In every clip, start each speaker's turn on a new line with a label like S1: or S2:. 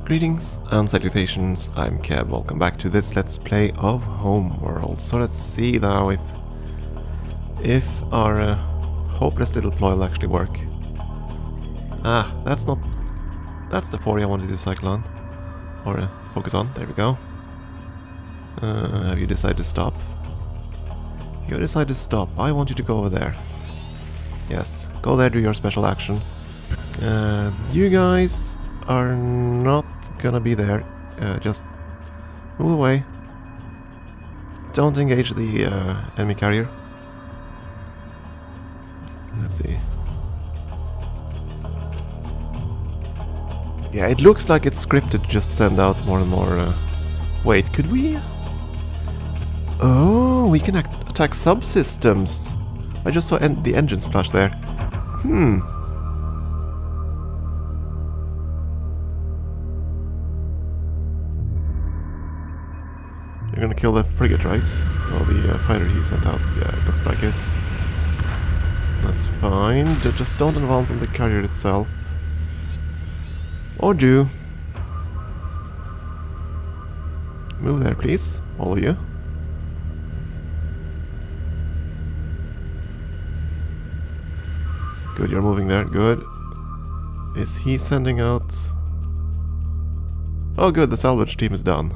S1: Greetings and salutations, I'm Keb. Welcome back to this Let's Play of Homeworld. So let's see now if our hopeless little ploy will actually work. Ah, that's the 40 I wanted to cycle on. Or focus on, there we go. Have you decided to stop? You decide to stop. I want you to go over there. Yes, go there, do your special action. You guys are not gonna be there. Just move away. Don't engage the enemy carrier. Let's see. Yeah, it looks like it's scripted to just send out more and more... Wait, could we... Oh, we can attack subsystems. I just saw the engines flash there. You're gonna kill the frigate, right? Or the fighter he sent out. Yeah, it looks like it. That's fine. Just don't advance on the carrier itself. Or do. Move there, please. All of you. Good, you're moving there. Good. Is he sending out... Oh good, the salvage team is done.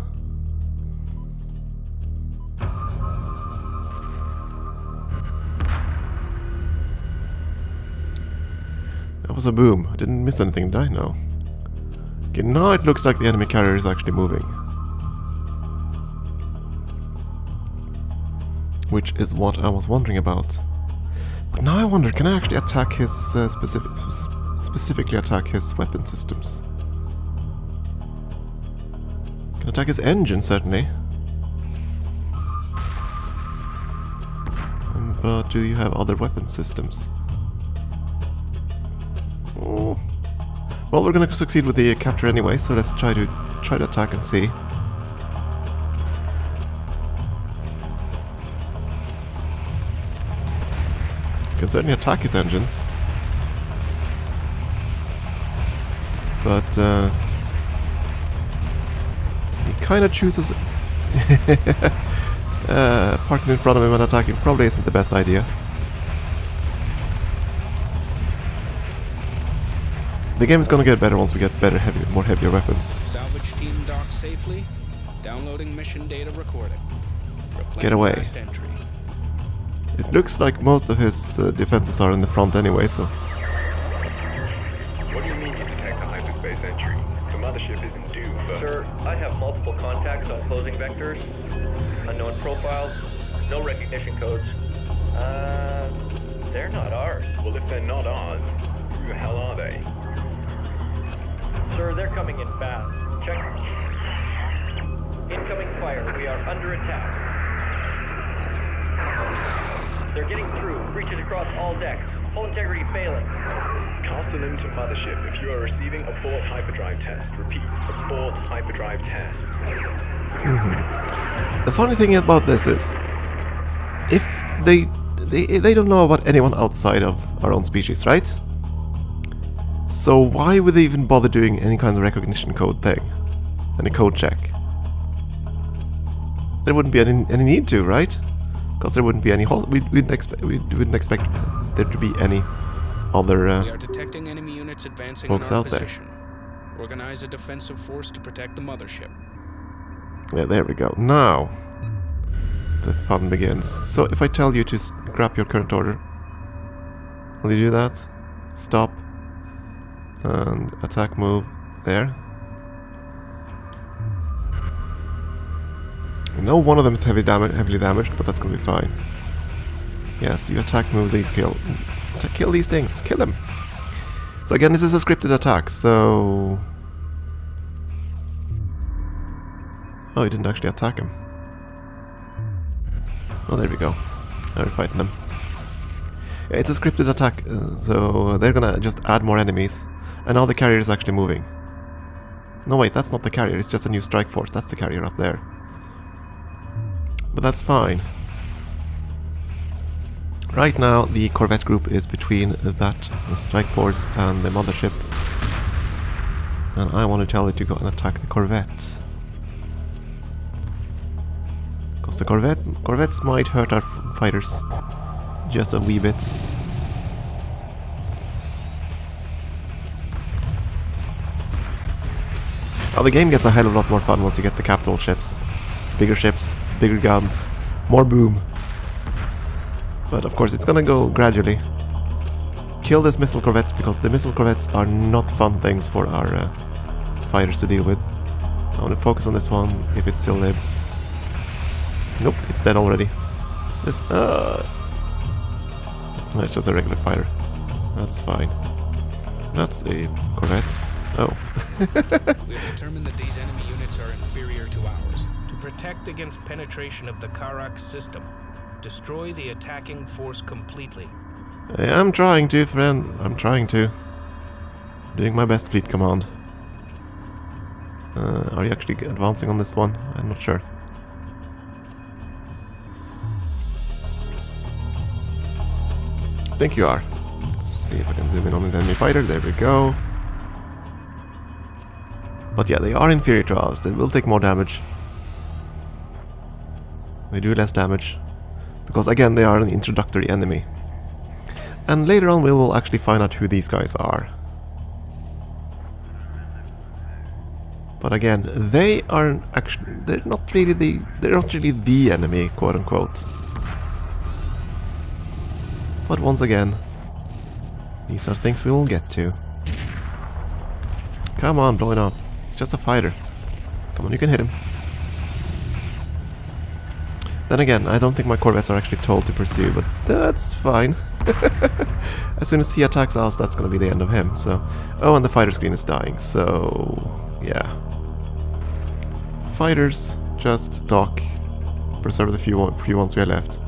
S1: That was a boom. I didn't miss anything, did I? No. Okay, now it looks like the enemy carrier is actually moving. Which is what I was wondering about. But now I wonder, can I actually attack his specifically attack his weapon systems? Can attack his engine, certainly. But do you have other weapon systems? Oh. Well, we're gonna succeed with the capture anyway, so let's try to attack and see. Can certainly attack his engines, but he kind of chooses parking in front of him and attacking probably isn't the best idea. The game is gonna get better once we get better, more heavier weapons.
S2: Salvage team docked safely. Downloading mission data recording.
S1: Get away. It looks like most of his defenses are in the front anyway, so...
S3: What do you mean you detect a hyperspace entry? The mothership isn't due for...
S4: Sir, I have multiple contacts on closing vectors, unknown profiles, no recognition codes. They're not ours.
S3: Well, if they're not ours, who the hell are they?
S4: Sir, they're coming in fast. Check. Incoming fire. We are under attack. They're getting through. Breaches across all decks. Hull integrity failing.
S3: Castle them to mothership if you are receiving abort hyperdrive test. Repeat, abort hyperdrive test.
S1: The funny thing about this is, if they don't know about anyone outside of our own species, right? So why would they even bother doing any kind of recognition code thing? Any code check? There wouldn't be any need to, right? Because there wouldn't be any we wouldn't expect there to be any other
S2: we are detecting enemy units advancing
S1: folks
S2: in our
S1: out there.
S2: position. Organize a defensive force to protect the mothership.
S1: Yeah, there we go. Now the fun begins. So if I tell you to scrap your current order, will you do that? Stop. And attack move there. I know one of them is heavily damaged, but that's gonna be fine. Yes, you attack move these, kill these things, kill them. So again, this is a scripted attack, so... Oh, he didn't actually attack him. Oh, there we go. Now we're fighting them. Yeah, it's a scripted attack, so they're gonna just add more enemies. And now the carrier is actually moving. No wait, that's not the carrier, it's just a new strike force. That's the carrier up there. But that's fine. Right now the corvette group is between that strike force and the mothership. And I want to tell it to go and attack the corvette. Because the corvettes might hurt our fighters. Just a wee bit. Oh, the game gets a hell of a lot more fun once you get the capital ships. Bigger guns, more boom. But of course it's gonna go gradually. Kill this missile corvette, because the missile corvettes are not fun things for our fighters to deal with. I want to focus on this one, if it still lives. Nope, it's dead already. This, no, it's just a regular fighter. That's fine. That's a corvette. Oh.
S2: We've determined that these enemy units are inferior to ours.
S5: To protect against penetration of the Karak system, destroy the attacking force completely.
S1: I'm trying to, friend. I'm trying to. Doing my best, fleet command. Are you actually advancing on this one? I'm not sure. I think you are. Let's see if I can zoom in on an enemy fighter. There we go. But yeah, they are inferior to us. They will take more damage. They do less damage. Because again, they are an introductory enemy. And later on we will actually find out who these guys are. But again, they aren't actually, they're not really the enemy, quote unquote. But once again, these are things we will get to. Come on, blow it up. It's just a fighter. Come on, you can hit him. Then again, I don't think my corvettes are actually told to pursue, but that's fine. As soon as he attacks us, that's gonna be the end of him, so... Oh, and the fighter screen is dying, so... yeah. Fighters, just dock. Preserve the few ones we are left.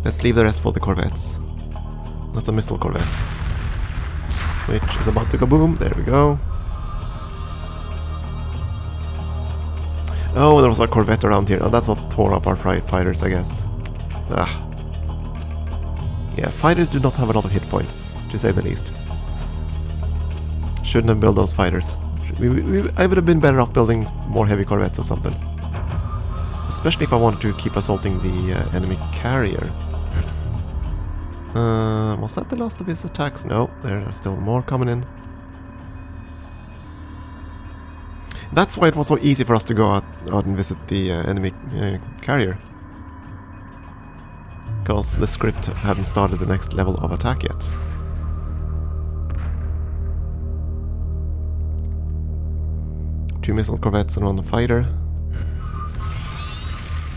S1: Let's leave the rest for the corvettes. That's a missile corvette. Which is about to go boom, there we go. Oh, there was a corvette around here. Oh, that's what tore up our fighters, I guess. Ah. Yeah, fighters do not have a lot of hit points, to say the least. Shouldn't have built those fighters. I would have been better off building more heavy corvettes or something. Especially if I wanted to keep assaulting the enemy carrier. Was that the last of his attacks? No, there are still more coming in. That's why it was so easy for us to go out and visit the enemy carrier. Because the script hadn't started the next level of attack yet. Two missile corvettes and one fighter.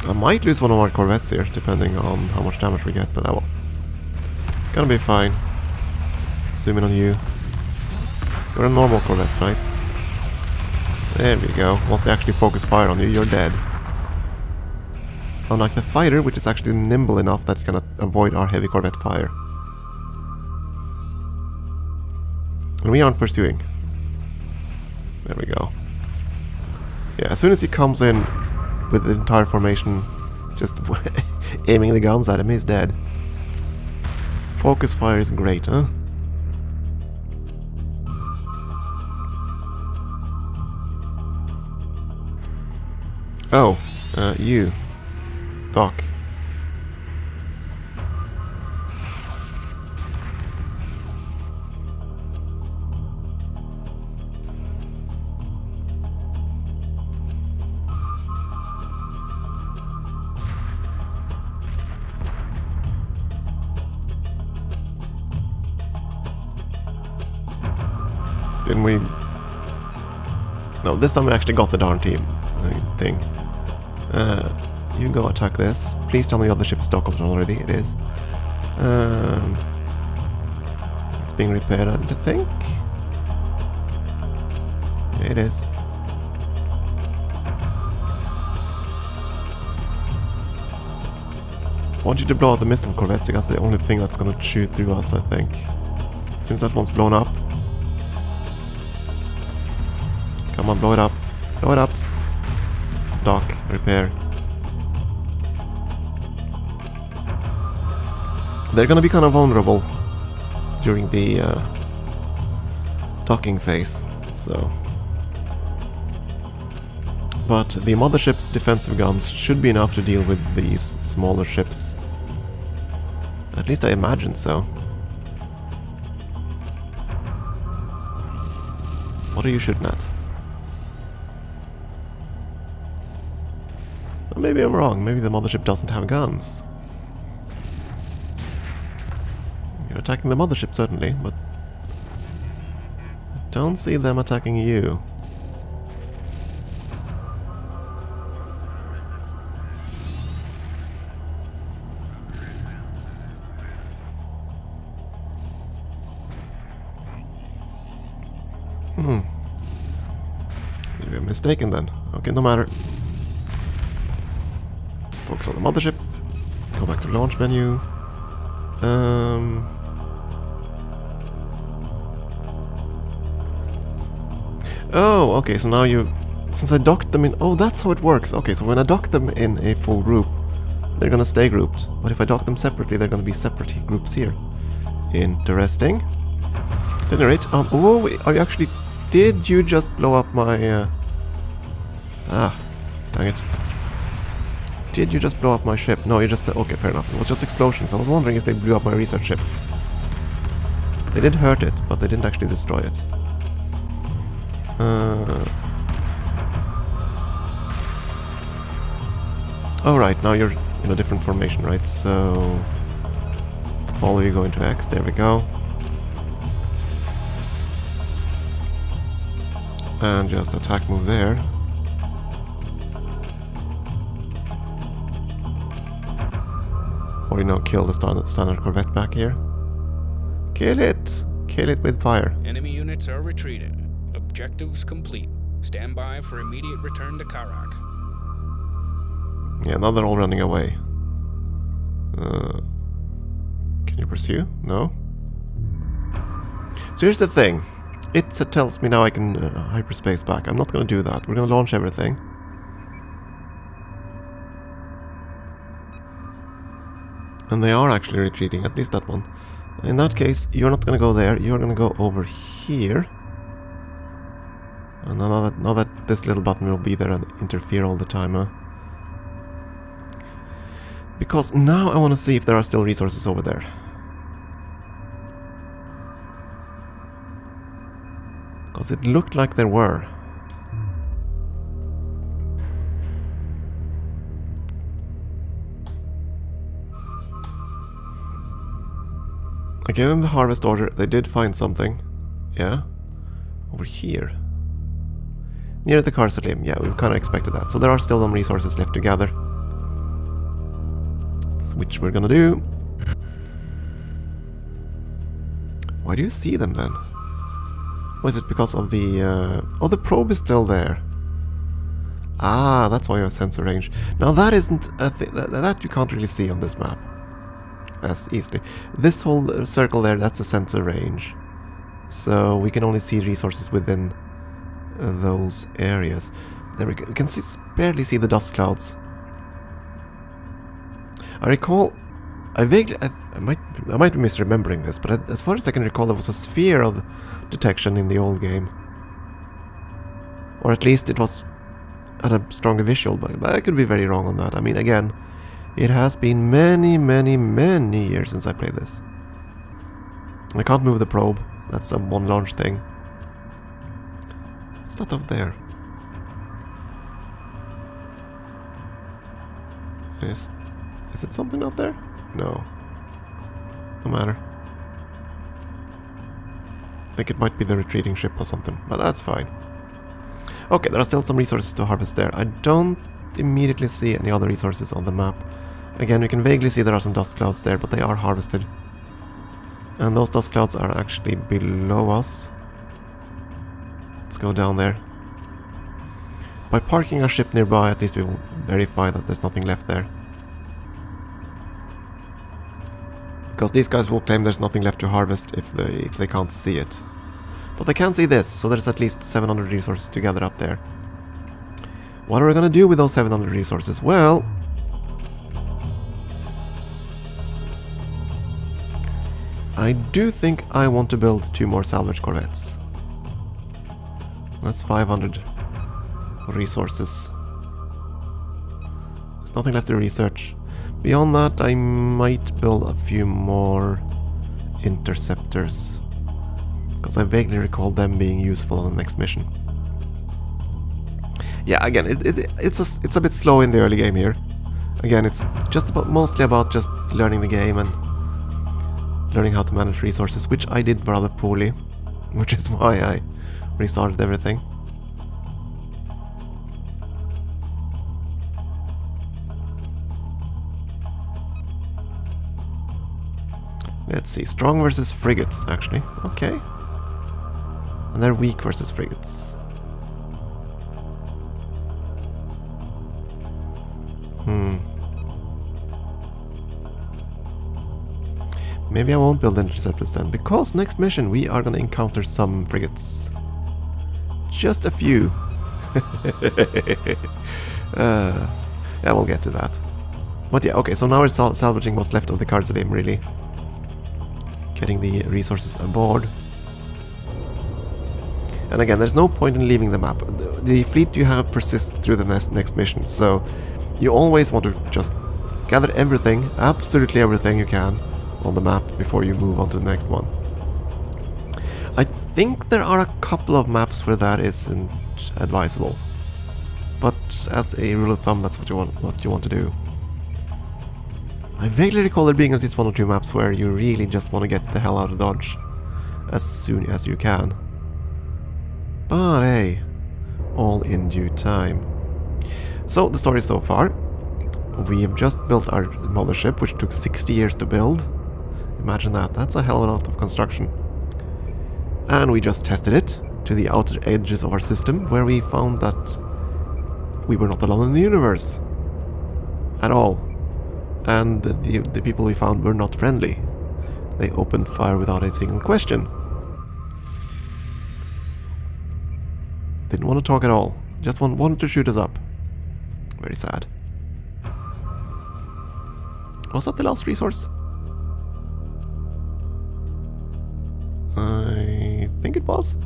S1: I might lose one of our corvettes here, depending on how much damage we get, but I will. Gonna be fine. Zoom in on you. You're a normal corvettes, right? There we go. Once they actually focus fire on you, you're dead. Unlike the fighter, which is actually nimble enough that it can avoid our heavy corvette fire. And we aren't pursuing. There we go. Yeah, as soon as he comes in with the entire formation just aiming the guns at him, he's dead. Focus fire is great, huh? Oh, you. Doc. Didn't we... No, this time we actually got the darn team thing. You go attack this. Please tell me the other ship is docked already. It is. It's being repaired, I think. Yeah, it is. I want you to blow out the missile corvettes, because that's the only thing that's gonna shoot through us, I think. As soon as that one's blown up. Come on, blow it up. Blow it up. Dock, repair. They're gonna be kind of vulnerable during the docking phase, so... But the mothership's defensive guns should be enough to deal with these smaller ships. At least I imagine so. What are you shooting at? Well, maybe I'm wrong. Maybe the mothership doesn't have guns. You're attacking the mothership, certainly, but... I don't see them attacking you. Maybe I'm mistaken then. Okay, no matter. Focus on the mothership. Go back to launch menu. Oh, okay, so now you... Since I docked them in... Oh, that's how it works. Okay, so when I dock them in a full group, they're gonna stay grouped. But if I dock them separately, they're gonna be separate groups here. Interesting. Generate. Oh, wait, are you actually... Did you just blow up my... dang it. Did you just blow up my ship? No, you just... Okay, fair enough. It was just explosions. I was wondering if they blew up my research ship. They did hurt it, but they didn't actually destroy it. Alright, now you're in a different formation, right? So... All of you go into X. There we go. And just attack move there. Or, you know, kill the standard corvette back here. Kill it! Kill it with fire.
S2: Enemy units are retreating. Objectives complete. Stand by for immediate return to Karak.
S1: Yeah, now they're all running away. Can you pursue? No? So here's the thing. It tells me now I can hyperspace back. I'm not going to do that. We're going to launch everything. And they are actually retreating, at least that one. In that case, you're not going to go there. You're going to go over here. And now that this little button will be there and interfere all the time, huh? Because now I want to see if there are still resources over there. Because it looked like there were. I gave them the harvest order. They did find something. Yeah? Over here. Near the Carcer limb. Yeah, we kind of expected that. So there are still some resources left to gather. Which we're gonna do. Why do you see them then? Or is it because of the... Oh, the probe is still there. Ah, that's why you have sensor range. Now that isn't a thing... That you can't really see on this map. As easily. This whole circle there, that's a sensor range. So we can only see resources within those areas. There we go. We can barely see the dust clouds. I recall... I vaguely... I might be misremembering this, but as far as I can recall, there was a sphere of detection in the old game. Or at least it was at a stronger visual, but I could be very wrong on that. I mean, again, it has been many, many, many years since I played this. I can't move the probe. That's a one launch thing. It's not up there. Is it something out there? No. No matter. I think it might be the retreating ship or something, but that's fine. Okay, there are still some resources to harvest there. I don't immediately see any other resources on the map. Again, we can vaguely see there are some dust clouds there, but they are harvested. And those dust clouds are actually below us. Let's go down there. By parking our ship nearby, at least we will verify that there's nothing left there. Because these guys will claim there's nothing left to harvest if they can't see it. But they can see this, so there's at least 700 resources to gather up there. What are we gonna do with those 700 resources? Well... I do think I want to build 2 more salvage corvettes. That's 500 resources. There's nothing left to research. Beyond that, I might build a few more interceptors, because I vaguely recall them being useful on the next mission. Yeah, again, it's a bit slow in the early game here. Again, it's just mostly about just learning the game and learning how to manage resources, which I did rather poorly, which is why I restarted everything. Let's see, strong versus frigates, actually. Okay. And they're weak versus frigates. Maybe I won't build interceptors then, because next mission we are gonna encounter some frigates. Just a few. Yeah, we'll get to that. But yeah, okay, so now we're salvaging what's left of the Karzadim, really. Getting the resources aboard. And again, there's no point in leaving the map. The fleet you have persists through the next mission, so you always want to just gather everything, absolutely everything you can, on the map before you move on to the next one. I think there are a couple of maps where that isn't advisable, but as a rule of thumb, that's what you want to do. I vaguely recall there being at least 1 or 2 maps where you really just want to get the hell out of Dodge as soon as you can. But hey, all in due time. So, the story so far. We have just built our mothership, which took 60 years to build. Imagine that, that's a hell of a lot of construction. And we just tested it to the outer edges of our system, where we found that we were not alone in the universe. At all. And the people we found were not friendly. They opened fire without a single question. Didn't want to talk at all. Just wanted to shoot us up. Very sad. Was that the last resource? I think it was.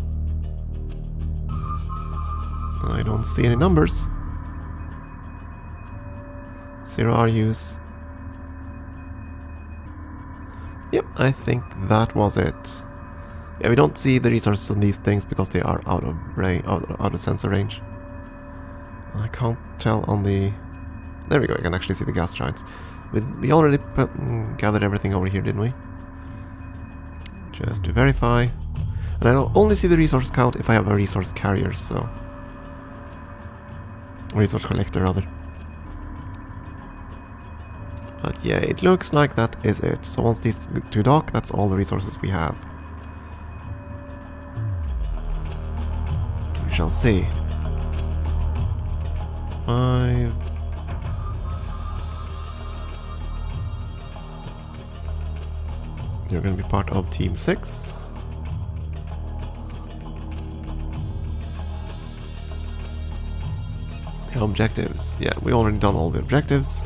S1: I don't see any numbers. 0 RUs. Yep, I think that was it. Yeah, we don't see the resources on these things because they are out of range, out of sensor range. I can't tell on the... There we go, I can actually see the gas giants. We already gathered everything over here, didn't we? Just to verify. And I'll only see the resource count if I have a resource carrier, so... Resource collector, rather. But yeah, it looks like that is it. So once these two dock, that's all the resources we have. We shall see. 5... You're going to be part of Team 6. Objectives. Yeah, we already done all the objectives.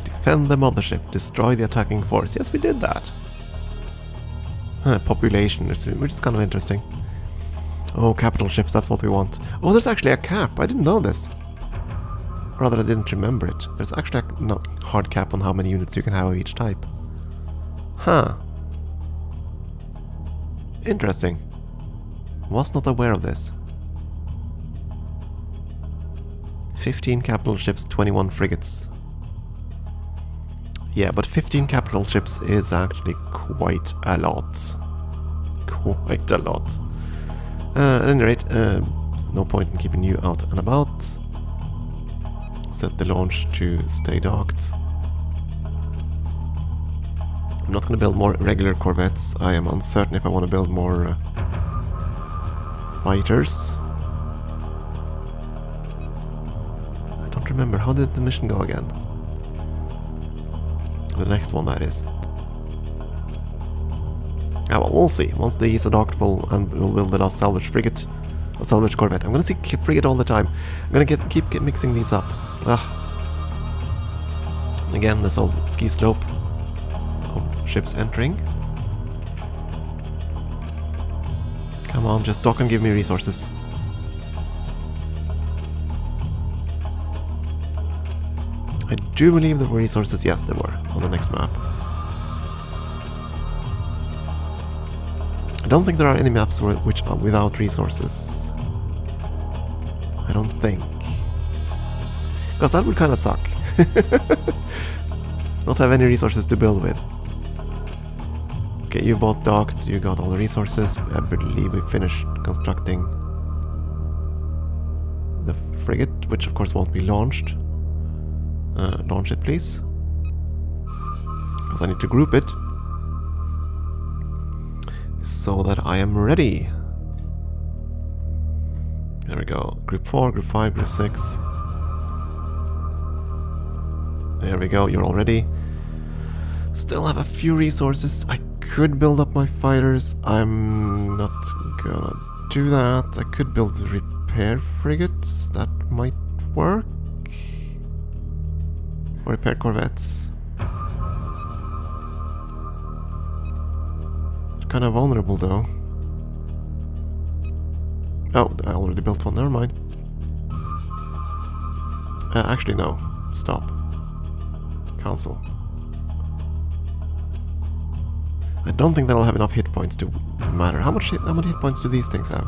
S1: Defend the mothership. Destroy the attacking force. Yes, we did that. Population, which is kind of interesting. Oh, capital ships, that's what we want. Oh, there's actually a cap. I didn't know this. Or rather, I didn't remember it. There's actually a hard cap on how many units you can have of each type. Huh. Interesting. Was not aware of this. 15 capital ships, 21 frigates. Yeah, but 15 capital ships is actually quite a lot. Quite a lot. At any rate, no point in keeping you out and about. Set the launch to stay docked. I'm not going to build more regular corvettes. I am uncertain if I want to build more fighters. I don't remember. How did the mission go again? The next one, that is. Ah, well, we'll see. Once these are docked, we'll build the last salvage frigate. A salvage corvette. I'm gonna see frigate all the time. I'm gonna keep mixing these up. Ugh. Again, this old ski slope of ships entering. Come on, just dock and give me resources. I do believe there were resources. Yes, there were on the next map. I don't think there are any maps which are without resources. I don't think. Because that would kind of suck. Not have any resources to build with. Okay, you both docked, you got all the resources. I believe we finished constructing the frigate, which of course won't be launched. Launch it, please. Because I need to group it so that I am ready. There we go. Group 4, Group 5, Group 6. There we go, you're all ready. Still have a few resources. I could build up my fighters. I'm not gonna do that. I could build repair frigates. That might work. Or repair corvettes. Kind of vulnerable though. Oh, I already built one, never mind. Actually no, stop. Cancel. I don't think that'll have enough hit points to matter. How many hit points do these things have?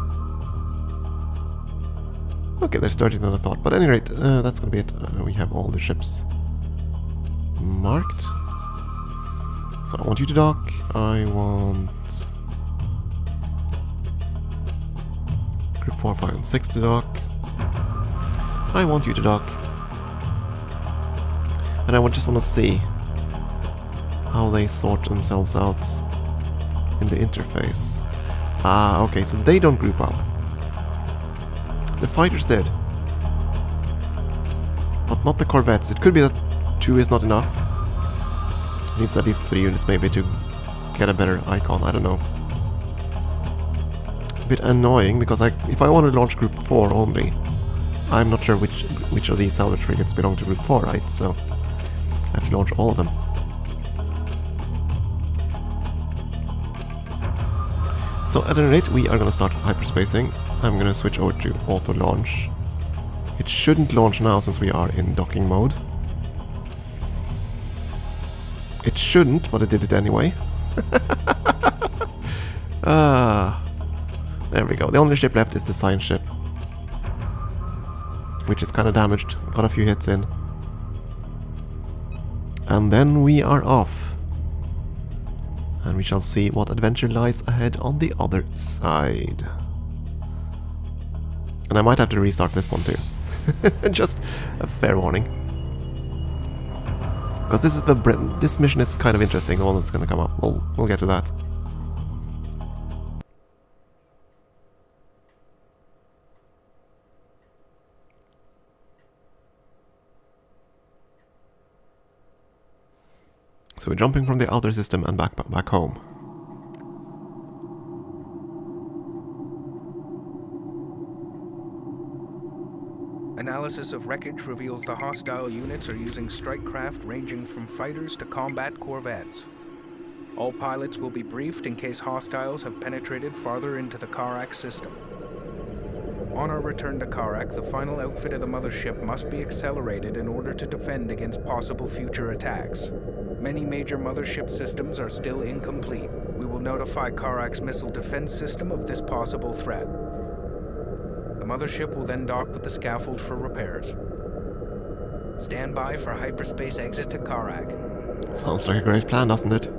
S1: Okay, they're starting than I thought. But at any rate, that's gonna be it. We have all the ships marked. So I want you to dock. I want Group 4, 5, and 6 to dock. I want you to dock. And I just want to see how they sort themselves out in the interface. Ah, okay, so they don't group up. The fighters did. But not the corvettes. It could be that 2 is not enough. It needs at least 3 units maybe to get a better icon, I don't know. A bit annoying, because if I want to launch Group 4 only, I'm not sure which of these salvage frigates belong to Group 4, right? So I have to launch all of them. So at any rate, we are going to start hyperspacing. I'm going to switch over to auto launch. It shouldn't launch now since we are in docking mode. It shouldn't, but it did it anyway. There we go. The only ship left is the science ship, which is kind of damaged. Got a few hits in. And then we are off. And we shall see what adventure lies ahead on the other side. And I might have to restart this one too. Just a fair warning. Because this mission is kind of interesting, the one that's going to come up. We'll get to that. So we're jumping from the outer system and back home.
S5: Analysis of wreckage reveals the hostile units are using strike craft ranging from fighters to combat corvettes. All pilots will be briefed in case hostiles have penetrated farther into the Karak system. On our return to Karak, the final outfit of the mothership must be accelerated in order to defend against possible future attacks. Many major mothership systems are still incomplete. We will notify Karak's missile defense system of this possible threat. The mothership will then dock with the scaffold for repairs. Stand by for hyperspace exit to Karak.
S1: Sounds like a great plan, doesn't it?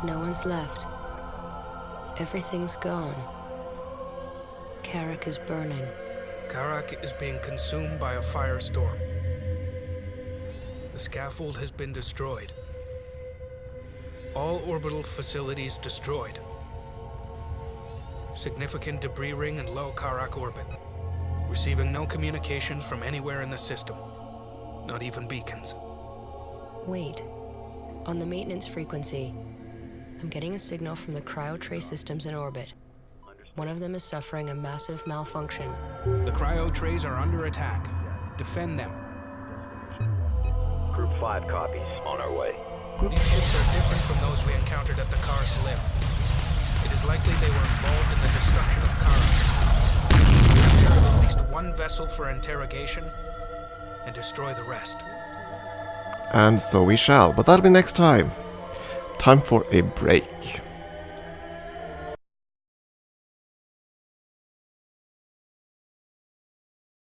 S6: No one's left. Everything's gone. Karak is burning.
S5: Karak is being consumed by a firestorm. The scaffold has been destroyed. All orbital facilities destroyed. Significant debris ring and low Karak orbit. Receiving no communications from anywhere in the system. Not even beacons.
S6: Wait. On the maintenance frequency, I'm getting a signal from the cryo tray systems in orbit. One of them is suffering a massive malfunction.
S5: The cryo trays are under attack. Defend them.
S7: Group 5 copies. On our way.
S5: These ships are different from those we encountered at the Car Slim. It is likely they were involved in the destruction of Karak. Capture at least one vessel for interrogation and destroy the rest.
S1: And so we shall, but that'll be next time. Time for a break.